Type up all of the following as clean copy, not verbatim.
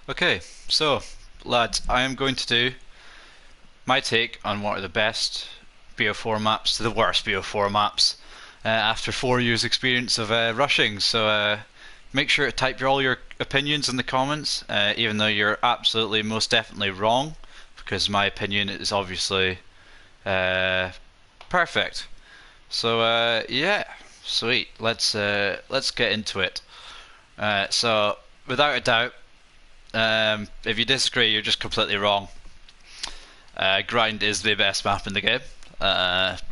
Okay, so lads, I am going to do my take on what are the best BO4 maps to the worst BO4 maps after 4 years' experience of rushing. So make sure to type all your opinions in the comments, even though you're absolutely most definitely wrong, because my opinion is obviously perfect. So yeah, sweet. Let's get into it. So without a doubt, if you disagree, you're just completely wrong. Grind is the best map in the game,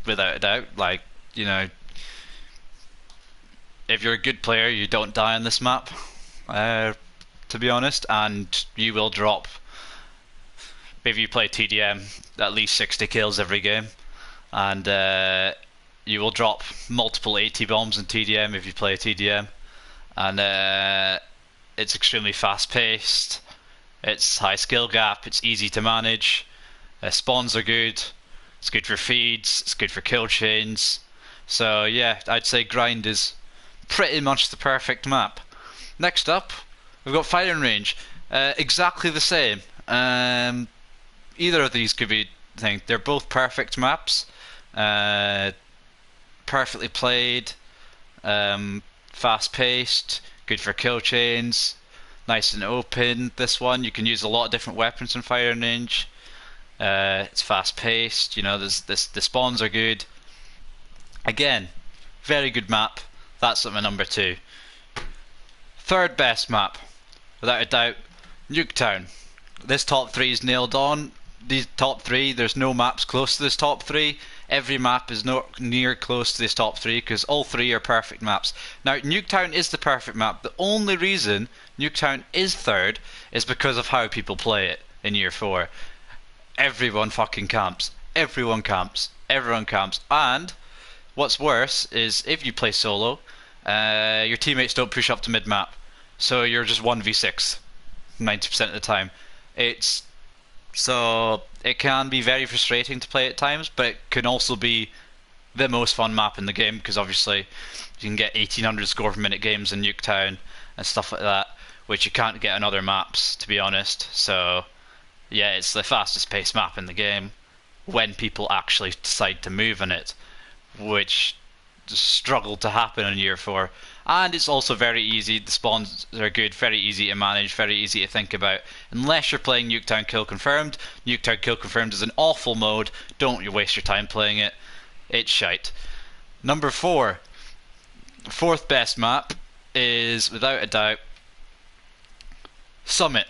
without a doubt. Like, you know, if you're a good player, you don't die on this map, to be honest, and you will drop, if you play TDM, at least 60 kills every game, and you will drop multiple 80 bombs in TDM if you play TDM, and it's extremely fast paced, it's high skill gap, it's easy to manage. Spawns are good. It's good for feeds. It's good for kill chains. So yeah, I'd say grind is pretty much the perfect map. Next up, we've got firing range. Exactly the same. Either of these could be. I think they're both perfect maps. Perfectly played. Fast paced. Good for kill chains. Nice and open. This one you can use a lot of different weapons in firing range. It's fast paced, you know, the spawns are good. Again, very good map. That's at my number 2. Third best map, without a doubt, Nuketown. This top 3 is nailed on. These top 3, there's no maps close to this top 3. Every map is not near close to this top 3 because all 3 are perfect maps. Now, Nuketown is the perfect map. The only reason Nuketown is third is because of how people play it in year 4. Everyone fucking camps. Everyone camps. Everyone camps. And what's worse is if you play solo, your teammates don't push up to mid map, so you're just 1v6 90% of the time. It's so it can be very frustrating to play at times, but it can also be the most fun map in the game because obviously you can get 1800 score per minute games in Nuketown and stuff like that, which you can't get on other maps, to be honest. So yeah, it's the fastest paced map in the game when people actually decide to move on it, which struggled to happen in year 4. And it's also very easy, the spawns are good, very easy to manage, very easy to think about. Unless you're playing Nuketown Kill Confirmed. Nuketown Kill Confirmed is an awful mode, don't you waste your time playing it. It's shite. Number 4. Fourth best map is, without a doubt, Summit.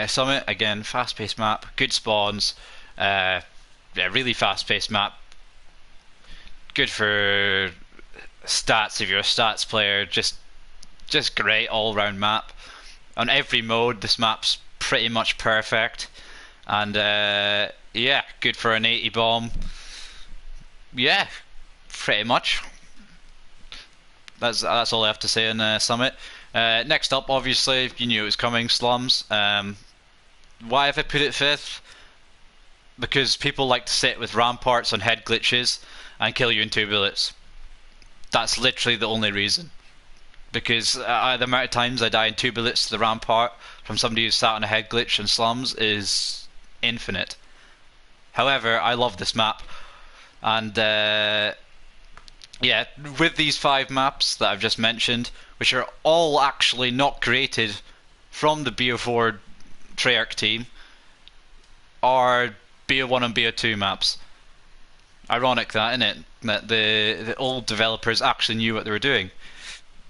Summit, again, fast-paced map, good spawns, yeah, really fast-paced map, good for stats if you're a stats player, just great all-round map. On every mode, this map's pretty much perfect, and yeah, good for an 80 bomb. Yeah, pretty much. That's all I have to say on Summit. Next up, obviously, you knew it was coming, slums. Why have I put it 5th? Because people like to sit with ramparts on head glitches and kill you in 2 bullets. That's literally the only reason. Because the amount of times I die in 2 bullets to the rampart from somebody who's sat on a head glitch in slums is infinite. However, I love this map, and yeah, with these 5 maps that I've just mentioned, which are all actually not created from the BO4 Treyarch team, are BO1 and BO2 maps. Ironic that, isn't it? That the old developers actually knew what they were doing.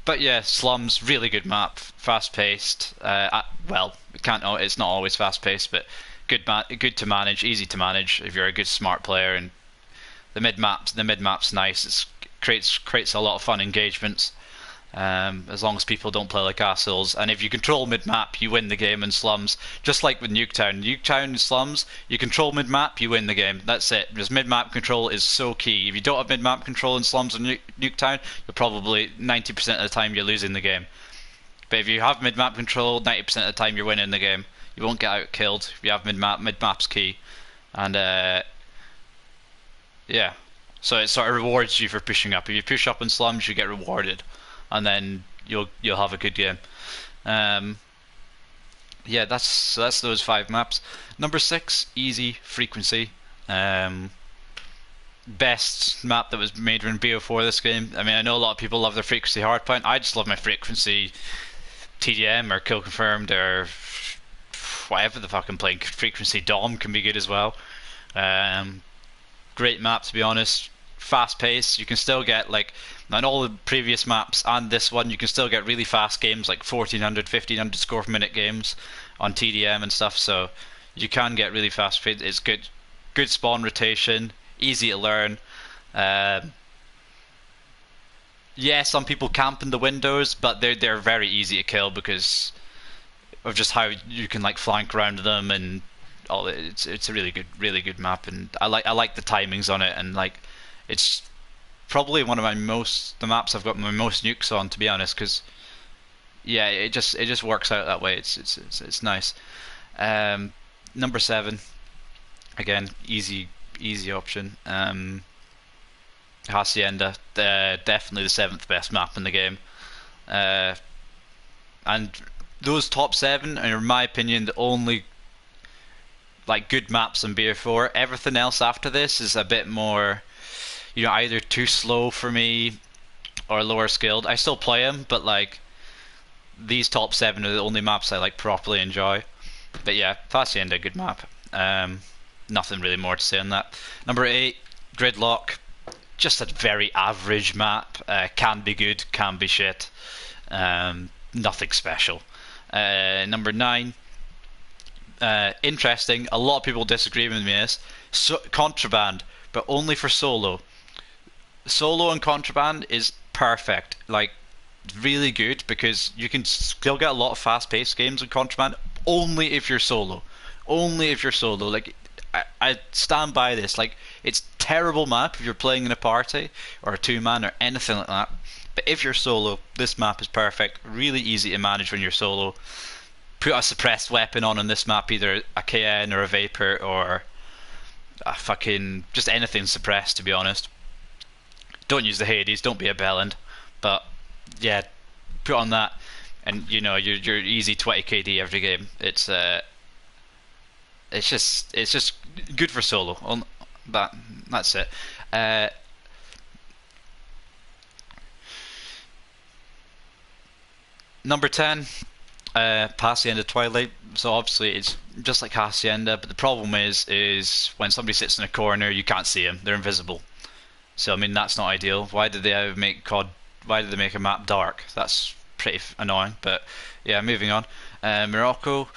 But yeah, Slums, really good map, fast paced. Well, it's not always fast paced, but good to manage, easy to manage if you're a good smart player. And the mid map's nice. It creates a lot of fun engagements. As long as people don't play like assholes. And if you control mid-map, you win the game in slums. Just like with Nuketown. Nuketown and slums, you control mid-map, you win the game. That's it. Because mid-map control is so key. If you don't have mid-map control in slums and Nuketown, you're probably 90% of the time you're losing the game. But if you have mid-map control, 90% of the time you're winning the game. You won't get out killed if you have mid-map. Mid-map's key. And yeah. So it sort of rewards you for pushing up. If you push up in slums, you get rewarded, and then you'll have a good game. Yeah, that's those five maps. Number six, easy frequency. Um, Best map that was made in BO4 this game. I mean, I know a lot of people love their frequency hardpoint. I just love my frequency TDM or kill confirmed or whatever the fuck I'm playing. Frequency Dom can be good as well. Um, Great map to be honest. Fast pace. You can still get like on all the previous maps and this one, you can still get really fast games like 1400, 1500 score per minute games on TDM and stuff. So you can get really fast pace. It's good spawn rotation, easy to learn. Um, yeah, some people camp in the windows, but they're very easy to kill because of just how you can like flank around them and all. It's a really good map, and I like the timings on it, and like it's probably one of the maps I've got my most nukes on, to be honest, because yeah, it just works out that way. It's nice. Um, Number seven, again, easy option. Hacienda, definitely the seventh best map in the game. Uh, and those top seven are, in my opinion, the only like good maps in BO4. Everything else after this is a bit more, either too slow for me or lower skilled. I still play them, but like these top seven are the only maps I like properly enjoy. But yeah, Hacienda, good map. Nothing really more to say on that. Number eight, Gridlock. Just a very average map. Can be good, can be shit. Nothing special. Number nine, interesting. A lot of people disagree with me on this. Contraband, but only for solo. Solo and contraband is perfect. Like really good because you can still get a lot of fast-paced games with contraband. Only if you're solo. Only if you're solo. Like I stand by this. Like it's terrible map if you're playing in a party or a two-man or anything like that. But if you're solo, this map is perfect. Really easy to manage when you're solo. Put a suppressed weapon on this map, either a KN or a Vapor or a fucking just anything suppressed. To be honest, don't use the Hades. Don't be a bellend. But yeah, put on that, and you're easy 20 KD every game. It's just good for solo. That's it. Uh, Number 10, Hacienda Twilight. So obviously it's just like Hacienda, but the problem is when somebody sits in a corner, you can't see them. They're invisible. So I mean that's not ideal. Why did they ever make COD? Why did they make a map dark? That's pretty annoying. But yeah, moving on. Morocco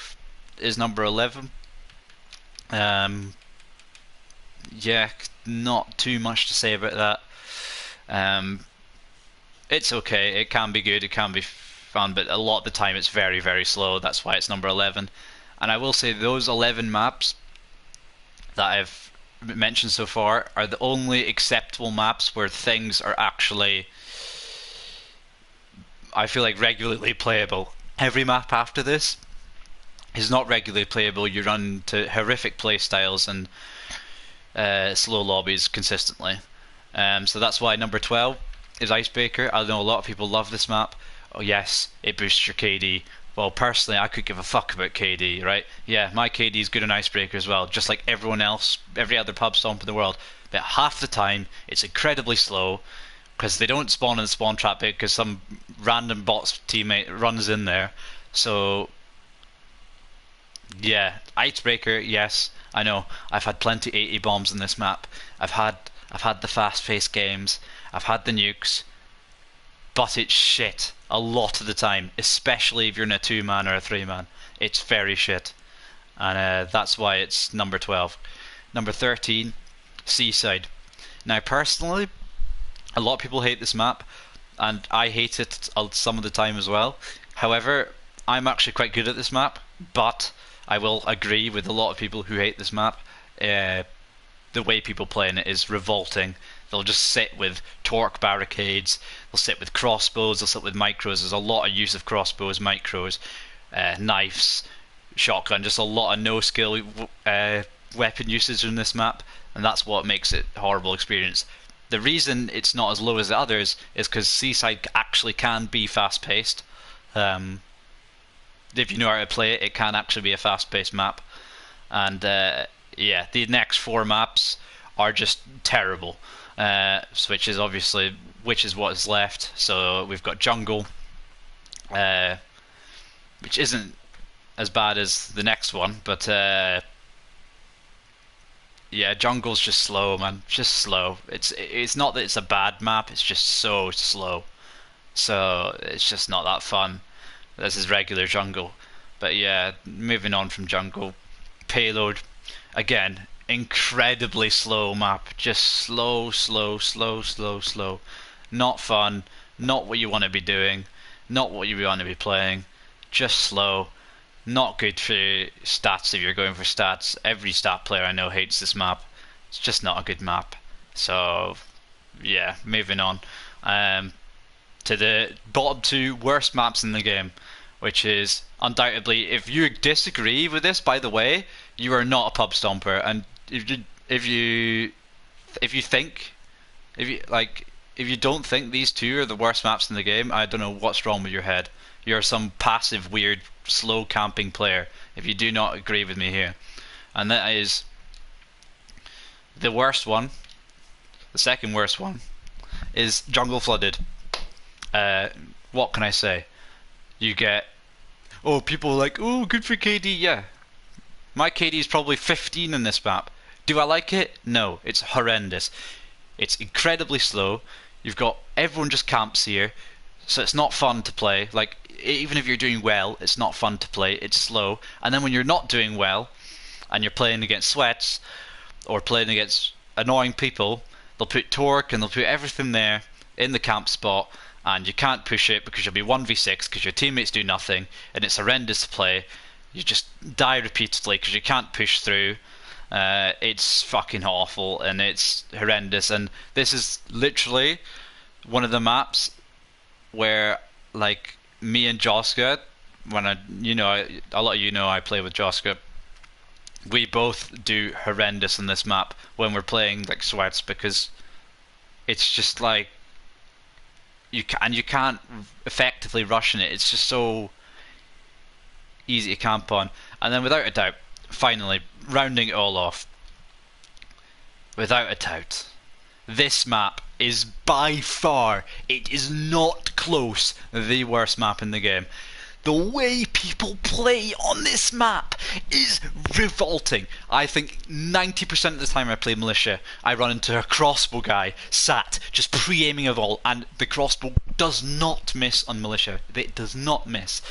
is number 11. Um, yeah, not too much to say about that. Um, it's okay. It can be good. It can be fun, but a lot of the time it's very, very slow. That's why it's number 11. And I will say those 11 maps that I've mentioned so far are the only acceptable maps where things are actually, I feel like, regularly playable. Every map after this is not regularly playable. You run into horrific play styles and slow lobbies consistently. So that's why number 12 is Icebreaker. I know a lot of people love this map. Oh yes, it boosts your KD. Well, personally, I could give a fuck about KD, right? Yeah, my KD is good in Icebreaker as well, just like everyone else, every other pub stomp in the world. But half the time, it's incredibly slow because they don't spawn in the spawn trap bit because some random bot's teammate runs in there. So yeah, Icebreaker, yes, I know. I've had plenty 80 bombs in this map. I've had the fast-paced games. I've had the nukes, but it's shit a lot of the time, especially if you're in a two-man or a three-man. It's very shit, and that's why it's number 12. Number 13, Seaside. Now, personally, a lot of people hate this map, and I hate it some of the time as well. However, I'm actually quite good at this map, but I will agree with a lot of people who hate this map. The way people play in it is revolting. They'll just sit with torque barricades, they'll sit with crossbows, they'll sit with micros. There's a lot of use of crossbows, micros, knives, shotgun, just a lot of no skill weapon usage in this map, and that's what makes it a horrible experience. The reason it's not as low as the others is because Seaside actually can be fast paced. if you know how to play it, it can actually be a fast-paced map. And yeah, the next 4 maps are just terrible. Which is what is left. So we've got jungle, uh, which isn't as bad as the next one, but yeah, jungle's just slow, man. Just slow. It's not that it's a bad map. It's just so slow. So it's just not that fun. This is regular jungle. But yeah, moving on from jungle, payload again. Incredibly slow map. Just slow, slow, slow, slow, slow. Not fun. Not what you want to be doing. Not what you want to be playing. Just slow. Not good for stats if you're going for stats. Every stat player I know hates this map. It's just not a good map. So, yeah, moving on. To the bottom 2 worst maps in the game, which is undoubtedly, if you disagree with this, by the way, you are not a pub stomper. And if you don't think these 2 are the worst maps in the game, I don't know what's wrong with your head. You're some passive, weird, slow camping player if you do not agree with me here. And that is the worst one. The second worst one is jungle flooded. What can I say? You get, oh, people are like, oh, good for KD. Yeah, my KD is probably 15 in this map. Do I like it? No, it's horrendous. It's incredibly slow. You've got everyone just camps here, so it's not fun to play. Like, even if you're doing well, it's not fun to play. It's slow. And then when you're not doing well, and you're playing against sweats, or playing against annoying people, they'll put torque and they'll put everything there in the camp spot, and you can't push it because you'll be 1v6 because your teammates do nothing, and it's horrendous to play. You just die repeatedly because you can't push through. It's fucking awful and it's horrendous. And this is literally one of the maps where, like, me and Joska, when a lot of you know I play with Joska, we both do horrendous in this map when we're playing like sweats, because it's just like you can't effectively rush in it. It's just so easy to camp on. And then without a doubt, finally rounding it all off, without a doubt, this map is by far, it is not close, the worst map in the game. The way people play on this map is revolting. I think 90% of the time I play militia, I run into a crossbow guy sat just pre-aiming a vault, and the crossbow does not miss on militia. It does not miss.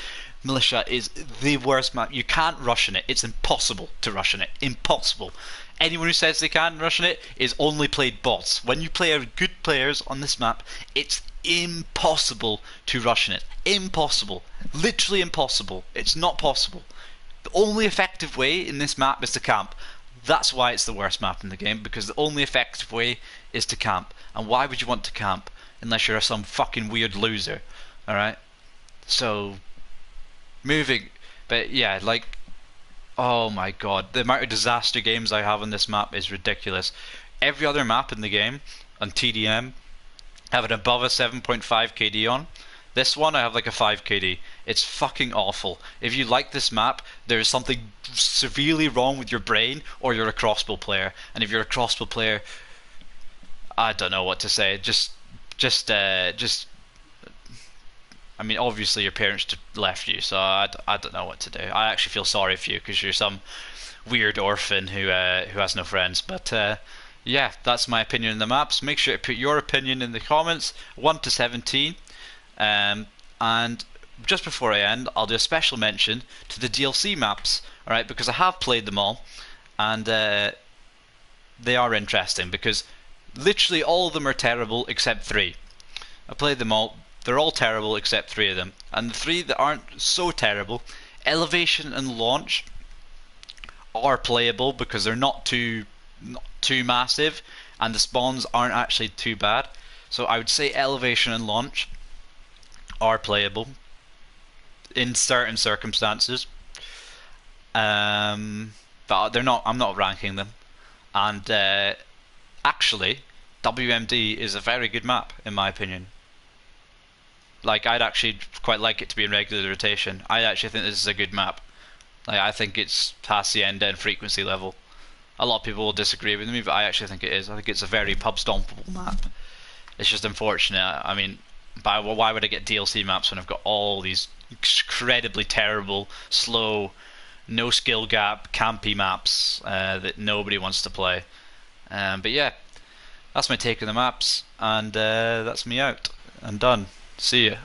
Militia is the worst map. You can't rush in it. It's impossible to rush in it. Impossible. Anyone who says they can rush in it is only played bots. When you play good players on this map, it's impossible to rush in it. Impossible. Literally impossible. It's not possible. The only effective way in this map is to camp. That's why it's the worst map in the game, because the only effective way is to camp. And why would you want to camp unless you're some fucking weird loser? Alright? So, moving. But yeah, like, oh my god, the amount of disaster games I have on this map is ridiculous. Every other map in the game on TDM have an above a 7.5 KD on. This one I have like a 5 KD. It's fucking awful. If you like this map, there is something severely wrong with your brain, or you're a crossbow player. And if you're a crossbow player, I don't know what to say. I mean, obviously your parents left you, so I don't know what to do. I actually feel sorry for you because you're some weird orphan who has no friends. But yeah, that's my opinion on the maps. Make sure to put your opinion in the comments, 1 to 17. And just before I end, I'll do a special mention to the DLC maps, alright, because I have played them all, and they are interesting, because literally all of them are terrible except 3. I played them all. They're all terrible except 3 of them. And the 3 that aren't so terrible, Elevation and Launch, are playable because they're not too massive, and the spawns aren't actually too bad. So I would say Elevation and Launch are playable in certain circumstances. But they're not. I'm not ranking them. And actually, WMD is a very good map in my opinion. like I'd actually quite like it to be in regular rotation. I actually think this is a good map. Like I think it's past the end frequency level. A lot of people will disagree with me, but I actually think it is. I think it's a very pub stompable map. It's just unfortunate. I mean, why would I get DLC maps when I've got all these incredibly terrible, slow, no skill gap, campy maps that nobody wants to play? But yeah, that's my take on the maps, and that's me out and done. See ya.